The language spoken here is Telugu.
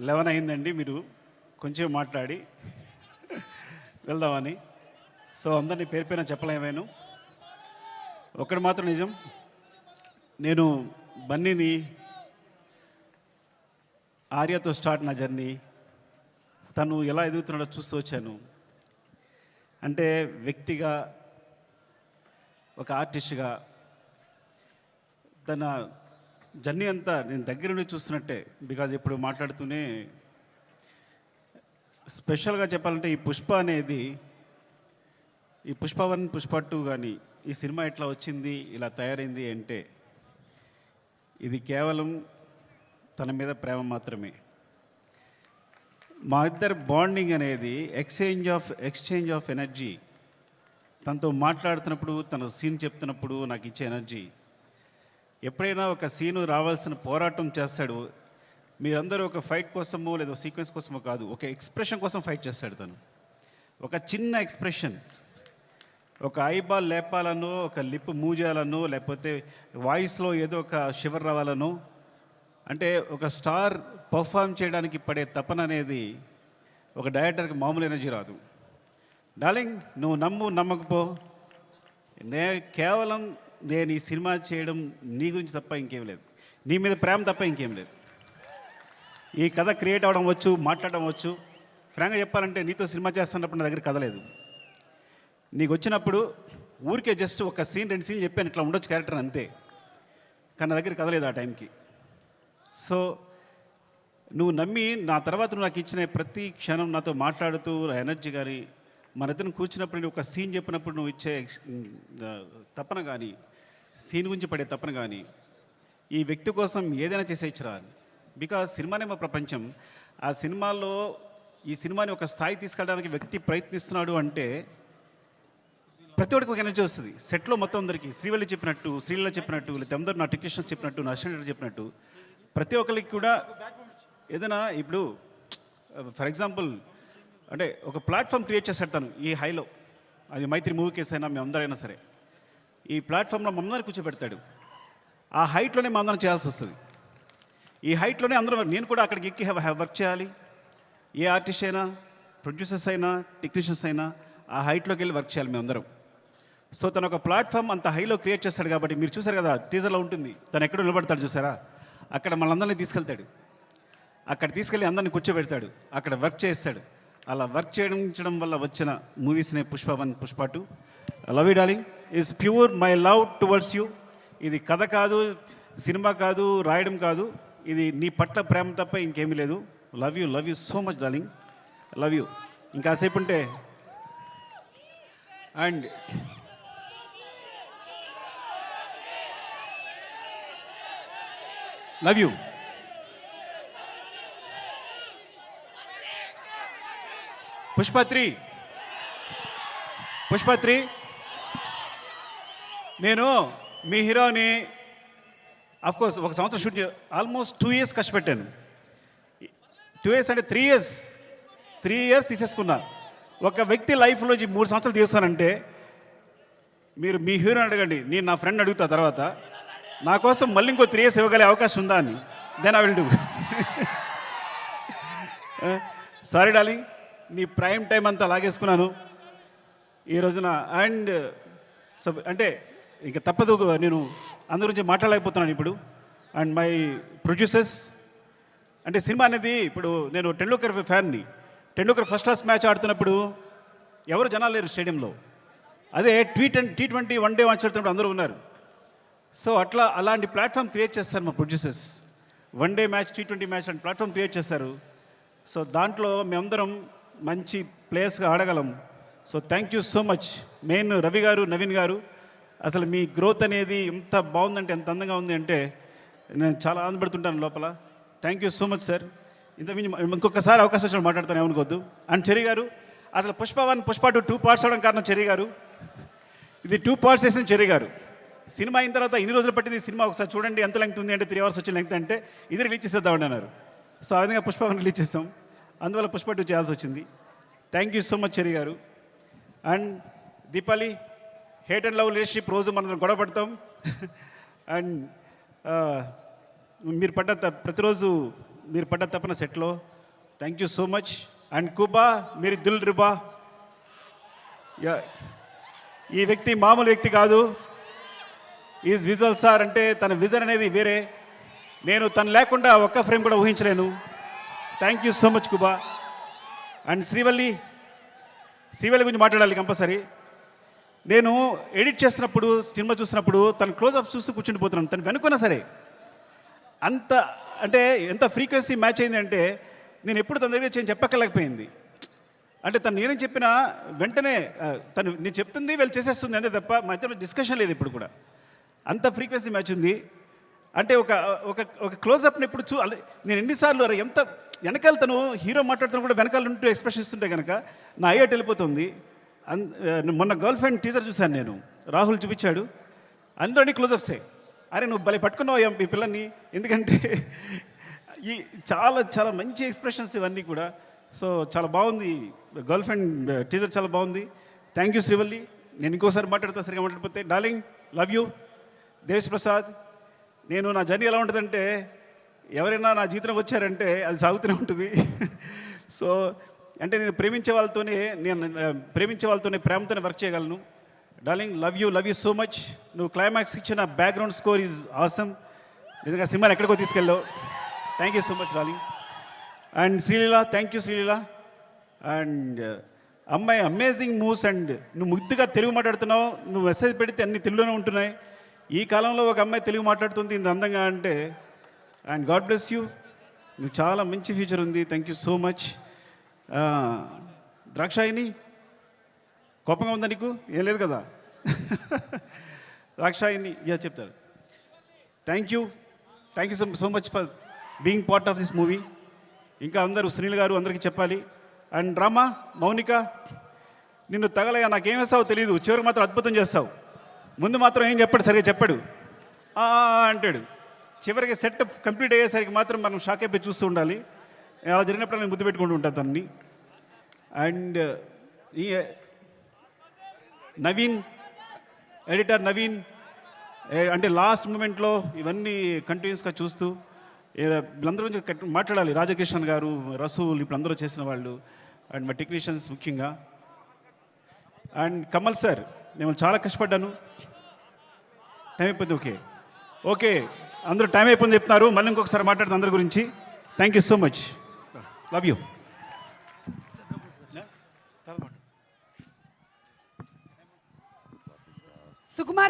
11 అయిందండి. మీరు కొంచెం మాట్లాడి వెళ్దామని. సో అందరినీ పేరు పేరున చెప్పలేమేను. ఒకటి మాత్రం నిజం, నేను బన్నీని ఆర్యతో స్టార్ట్ నా జర్నీ. తను ఎలా ఎదుగుతున్నాడో చూస్తూ వచ్చాను. అంటే వ్యక్తిగా, ఒక ఆర్టిస్ట్గా తన జర్నీ అంతా నేను దగ్గర నుండి చూస్తున్నట్టే. బికాజ్ ఇప్పుడు మాట్లాడుతూనే స్పెషల్గా చెప్పాలంటే ఈ పుష్ప అనేది, ఈ పుష్ప 1 పుష్ప 2 కానీ ఈ సినిమా ఎట్లా వచ్చింది, ఇలా తయారైంది అంటే ఇది కేవలం తన మీద ప్రేమ మాత్రమే. మా ఇద్దరు బాండింగ్ అనేది ఎక్స్చేంజ్ ఆఫ్ ఎనర్జీ. తనతో మాట్లాడుతున్నప్పుడు, తన సీన్ చెప్తున్నప్పుడు నాకు ఇచ్చే ఎనర్జీ. ఎప్పుడైనా ఒక సీను రావాల్సిన పోరాటం చేస్తాడు. మీరందరూ ఒక ఫైట్ కోసమో లేదా సీక్వెన్స్ కోసమో కాదు, ఒక ఎక్స్ప్రెషన్ కోసం ఫైట్ చేస్తాడు తను. ఒక చిన్న ఎక్స్ప్రెషన్, ఒక ఐబాల్ లేపాలనో, ఒక లిప్ మూవ్ చేయాలనో, లేకపోతే వాయిస్లో ఏదో ఒక షివర్ రావాలనో, అంటే ఒక స్టార్ పర్ఫామ్ చేయడానికి పడే తపన అనేది ఒక డైరెక్టర్కి మామూలు ఎనర్జీ రాదు. డార్లింగ్, నువ్వు నమ్మకపో, కేవలం నేను ఈ సినిమా చేయడం నీ గురించి తప్ప ఇంకేం లేదు, నీ మీద ప్రేమ తప్ప ఇంకేం లేదు. ఈ కథ క్రియేట్ అవ్వడం వచ్చు, మాట్లాడడం వచ్చు. ఫ్రాంక్గా చెప్పాలంటే నీతో సినిమా చేస్తున్నప్పుడు నా దగ్గర కథ లేదు. నీకు వచ్చినప్పుడు ఊరికే జస్ట్ ఒక సీన్ 2 సీన్లు చెప్పాను, ఇట్లా ఉండొచ్చు క్యారెక్టర్ అంతే. కానీ నా దగ్గర కథ లేదు ఆ టైంకి. సో నువ్వు నమ్మి నా తర్వాత నువ్వు నాకు ఇచ్చిన ప్రతి క్షణం నాతో మాట్లాడుతూ ఎనర్జీ కానీ, మన ఇద్దరం కూర్చున్నప్పుడు ఒక సీన్ చెప్పినప్పుడు నువ్వు ఇచ్చే తపన కానీ, సీన్ గురించి పడే తపన కానీ, ఈ వ్యక్తి కోసం ఏదైనా చేసేయచ్చురా. బికాజ్ సినిమానే మా ప్రపంచం. ఆ సినిమాలో ఈ సినిమాని ఒక స్థాయి తీసుకెళ్ళడానికి వ్యక్తి ప్రయత్నిస్తున్నాడు అంటే ప్రతి ఒక్కరికి ఒక ఎనర్జీ వస్తుంది. సెట్లో మొత్తం అందరికీ శ్రీవల్లి చెప్పినట్టు, శ్రీలీల చెప్పినట్టు, లేదా అందరూ నా టెక్నీషియన్స్ చెప్పినట్టు, నా అసిస్టెంట్ చెప్పినట్టు ప్రతి ఒక్కరికి కూడా ఏదైనా ఇప్పుడు ఫర్ ఎగ్జాంపుల్ అంటే ఒక ప్లాట్ఫామ్ క్రియేట్ చేస్తాడు తను ఈ హైలో. అది మైత్రి మూవీ కేసు అయినా మేమందరైనా సరే ఈ ప్లాట్ఫామ్లో మనందరినీ కూర్చోబెడతాడు. ఆ హైట్లోనే మనందరం చేయాల్సి వస్తుంది. ఈ హైట్లోనే అందరూ, నేను కూడా అక్కడికి ఎక్కి వర్క్ చేయాలి. ఏ ఆర్టిస్ట్ అయినా, ప్రొడ్యూసర్స్ అయినా, టెక్నీషియన్స్ అయినా ఆ హైట్లోకి వెళ్ళి వర్క్ చేయాలి మేమందరం. సో తను ఒక ప్లాట్ఫామ్ అంత హైలో క్రియేట్ చేస్తాడు కాబట్టి మీరు చూసారు కదా, టీజర్లో ఉంటుంది, తను ఎక్కడో నిలబడతాడు చూసారా, అక్కడ మనందరినీ తీసుకెళ్తాడు. అక్కడ తీసుకెళ్ళి అందరినీ కూర్చోబెడతాడు, అక్కడ వర్క్ చేస్తాడు. అలా వర్క్ చేయడం వల్ల వచ్చిన మూవీస్నే Pushpa 1 Pushpa 2. Love you darling is pure my love towards you. ఇది కథ కాదు, సినిమా కాదు, రాయడం కాదు, ఇది నీ పట్ల ప్రేమ తప్ప ఇంకేమీ లేదు. Love you so much darling, love you. ఇంకాసేపు ఉంటే అండ్ లవ్ యూ. పుష్ప 3 నేను మీ హీరోని అఫ్కోర్స్ ఒక సంవత్సరం షూట్ ఆల్మోస్ట్ 2 years కష్టపెట్టాను. 2 years అంటే 3 years తీసేసుకున్నా. ఒక వ్యక్తి లైఫ్లో 3 సంవత్సరాలు తీస్తానంటే మీరు మీ హీరోని అడగండి, నేను నా ఫ్రెండ్ అడుగుతా తర్వాత నా కోసం మళ్ళీ ఇంకో 3 years ఇవ్వగలే అవకాశం ఉందా అని. Then I will do. Sorry darling, నీ ప్రైమ్ టైం అంతా లాగేసుకున్నాను ఈ రోజున. అండ్ సో అంటే ఇంకా తప్పదు, నేను అందరి గురించి మాట్లాడలేకపోతున్నాను ఇప్పుడు. అండ్ మై ప్రొడ్యూసర్స్, అంటే సినిమా అనేది ఇప్పుడు నేను టెండూల్కర్ ఫ్యాన్ని. టెండూల్కర్ ఫస్ట్ క్లాస్ మ్యాచ్ ఆడుతున్నప్పుడు ఎవరు జనాలు లేరు స్టేడియంలో. అదే T20 1 day మ్యాచ్ ఆడుతున్నప్పుడు అందరూ ఉన్నారు. సో అలాంటి ప్లాట్ఫామ్ క్రియేట్ చేస్తారు మా producers. 1 day match, T20 match లాంటి ప్లాట్ఫామ్ క్రియేట్ చేస్తారు. సో దాంట్లో మేమందరం మంచి ప్లేయర్స్గా ఆడగలం. So thank you so much. Main Ravi గారు, నవీన్ గారు, అసలు మీ గ్రోత్ అనేది ఎంత బాగుందంటే, ఎంత అందంగా ఉంది అంటే నేను చాలా ఆనందపడుతుంటాను లోపల. Thank you so much sir. ఇంకొకసారి అవకాశం వచ్చిన మాట్లాడతాను, ఏమనుకోవద్దు. అండ్ చెర్రీ గారు, అసలు పుష్ప 1 పుష్ప 2 parts అవడం కారణం చెర్రీ గారు. ఇది 2 parts వేసిన చెర్రీ గారు. సినిమా అయిన తర్వాత ఇన్ని రోజులు పట్టింది సినిమా, ఒకసారి చూడండి ఎంత లెంగ్త్ ఉంది అంటే 3 hours వచ్చిన లెంగ్త్ అంటే ఇది రిలీజ్ చేసేద్దామండి అన్నారు. సో ఆ విధంగా పుష్ప 1 రిలీజ్ చేస్తాం, అందువల్ల పుష్ప 2 చేయాల్సి వచ్చింది. Thank you so much Cherry గారు. And Deepali, hate and love relationship రోజు మనం గొడవ పడతాం. అండ్ మీరు పడ్డ ప్రతిరోజు మీరు పడ్డ తప్పన సెట్లో. Thank you so much. And కుబా మీరు దిల్ రిబా. ఈ వ్యక్తి మామూలు వ్యక్తి కాదు. ఈజ్ విజువల్ సార్ అంటే తన విజన్ అనేది వేరే. నేను తను లేకుండా ఒక్క ఫ్రేమ్ కూడా ఊహించలేను. Thank you so much Kuba. And Srivalli గురించి మాట్లాడాలి కంపల్సరీ. నేను ఎడిట్ చేస్తున్నప్పుడు సినిమా చూసినప్పుడు తన క్లోజ్అప్ చూసి కూర్చుండిపోతున్నాను. తను వెనుకున్నా సరే అంత అంటే ఎంత ఫ్రీక్వెన్సీ మ్యాచ్ అయింది అంటే నేను ఎప్పుడు తన దగ్గర చెప్పక్కర్లేకపోయింది. అంటే తను నేనేం చెప్పినా వెంటనే తను నేను చెప్తుంది వీళ్ళు చేసేస్తుంది అంతే తప్ప మా ఇద్దరు డిస్కషన్ లేదు ఇప్పుడు కూడా. అంత ఫ్రీక్వెన్సీ మ్యాచ్ ఉంది. అంటే ఒక ఒక ఒక క్లోజ్అప్ని ఇప్పుడు నేను ఎన్నిసార్లు ఎంత వెనకాల తను హీరో మాట్లాడుతున్నా కూడా వెనకాల ఉంటూ ఎక్స్ప్రెషన్ ఇస్తుంటే కనుక నా అయ్యేట్ వెళ్ళిపోతుంది. మొన్న గర్ల్ ఫ్రెండ్ టీజర్ చూశాను నేను, రాహుల్ చూపించాడు, అందరినీ క్లోజప్సే. అరే నువ్వు భలే పట్టుకున్నావు ఈ పిల్లల్ని, ఎందుకంటే ఈ చాలా చాలా మంచి ఎక్స్ప్రెషన్స్ ఇవన్నీ కూడా. సో చాలా బాగుంది గర్ల్ ఫ్రెండ్ టీజర్, చాలా బాగుంది. Thank you Srivalli. నేను ఇంకోసారి మాట్లాడతా సరిగా మాట్లాడిపోతే. Darling love you. Desh Prasad, నేను నా జర్నీ ఎలా ఉంటుందంటే ఎవరైనా నా జీవితంలోకి వచ్చారంటే అది సాగుతూనే ఉంటుంది. సో అంటే నేను ప్రేమించే వాళ్ళతోనే ప్రేమతోనే వర్క్ చేయగలను. Darling love you so much. నువ్వు క్లైమాక్స్ ఇచ్చిన బ్యాక్గ్రౌండ్ స్కోర్ ఈజ్ ఆసమ్. నిజంగా సినిమాని ఎక్కడికో తీసుకెళ్ళావు. Thank you so much darling. And Sreeleela, thank you Sreeleela. And అమ్మాయి అమేజింగ్ మూవ్స్. అండ్ నువ్వు ముద్దుగా తెలుగు మాట్లాడుతున్నావు. నువ్వు మెసేజ్ పెడితే అన్ని తెలుగులోనే ఉంటున్నాయి. ఈ కాలంలో ఒక అమ్మాయి తెలుగు మాట్లాడుతుంది ఇంత అందంగా అంటే. And god bless you. నువ్వు చాలా మంచి ఫ్యూచర్ ఉంది. Thank you so much. Drakshayani కోపంగా ఉందా నీకు? ఏం లేదు కదా. ద్రాక్షాయిని చెప్తారు. Thank you so much for being part of this movie. ఇంకా అందరూ సునీల్ గారు అందరికీ చెప్పాలి. అండ్ రామా, మౌనిక, నిన్ను తగలగా నాకేం వేస్తావో తెలియదు, చివరికి మాత్రం అద్భుతం చేస్తావు. ముందు మాత్రం ఏం చెప్పాడు, సరిగా చెప్పాడు అంటాడు. చివరికి సెట్ కంప్లీట్ అయ్యేసరికి మాత్రం మనం షాక్ అయిపోయి చూస్తూ ఉండాలి. అలా జరిగినప్పుడు నేను ముద్దు పెట్టుకుంటూ ఉంటాను తనని. అండ్ ఈ నవీన్, ఎడిటర్ నవీన్, అంటే లాస్ట్ మూమెంట్లో ఇవన్నీ కంటిన్యూస్గా చూస్తూ వీళ్ళందరూ గురించి మాట్లాడాలి. రాజకిషన్ గారు, రసూల్, ఇప్పుడు అందరూ చేసిన వాళ్ళు, అండ్ మా టెక్నీషియన్స్ ముఖ్యంగా. అండ్ కమల్ సార్, నేను చాలా కష్టపడ్డాను. టైం అయిపోయింది. ఓకే అందరూ టైం అయిపోయింది చెప్తున్నారు. మళ్ళీ ఇంకొకసారి మాట్లాడుతుంది అందరి గురించి. Thank you so much. Love you. Sukumar